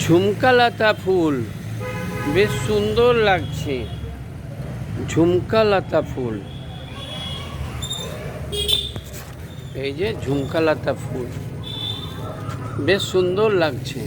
ঝুমকা লতা ফুল বেশ সুন্দর লাগছে। ঝুমকা লতা ফুল, এই যে ঝুমকা লতা ফুল বেশ সুন্দর লাগছে।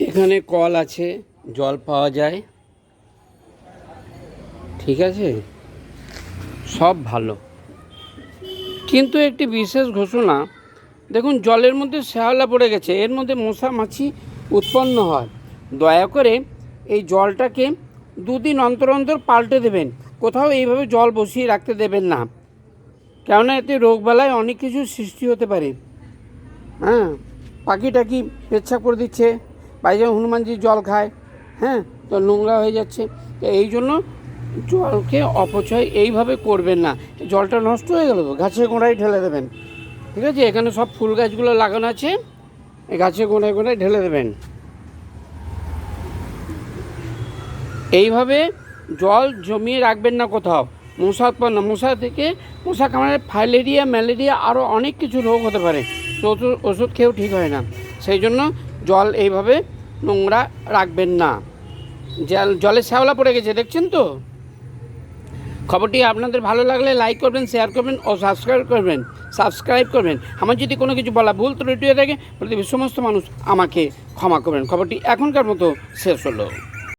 এখানে কল আছে, জল পাওয়া যায়, ঠিক আছে, সব ভালো। কিন্তু একটি বিশেষ ঘোষণা, দেখুন জলের মধ্যে শ্যাওলা পড়ে গেছে, এর মধ্যে মশা মাছি উৎপন্ন হয়। দয়া করে এই জলটাকে দুদিন অন্তর অন্তর পাল্টে দেবেন। কোথাও এইভাবে জল বসিয়ে রাখতে দেবেন না, কেননা এতে রোগবালাই অনেক কিছু সৃষ্টি হতে পারে। হ্যাঁ, পাখি টাকি পেচ্ছাপ করে দিচ্ছে, বাইরে হনুমানজি জল খায়, হ্যাঁ, তো নোংরা হয়ে যাচ্ছে। তো এই জন্য জলকে অপচয় এইভাবে করবেন না। জলটা নষ্ট হয়ে গেল তো গাছের গোড়ায় ঢেলে দেবেন, ঠিক আছে। এখানে সব ফুল গাছগুলো লাগানো আছে, এই গাছের গোড়ায় গোড়ায় ঢেলে দেবেন। এইভাবে জল জমিয়ে রাখবেন না কোথাও, মশা উৎপন্ন, মশা থেকে মশা কামড়ে ফাইলেরিয়া, ম্যালেরিয়া আরও অনেক কিছু রোগ হতে পারে, তো ওষুধ খেয়েও ঠিক হয় না। সেই জন্য জল এইভাবে নোংরা রাখবেন না। জলে শ্যাওলা পড়ে গেছে, দেখছেন তো। খবরটি আপনাদের ভালো লাগলে লাইক করবেন, শেয়ার করবেন ও সাবস্ক্রাইব করবেন। আমার যদি কোনো কিছু বলা ভুল ত্রুটি হয়ে থাকে, পৃথিবীর সমস্ত মানুষ আমাকে ক্ষমা করবেন। খবরটি এখনকার মতো শেষ হলো।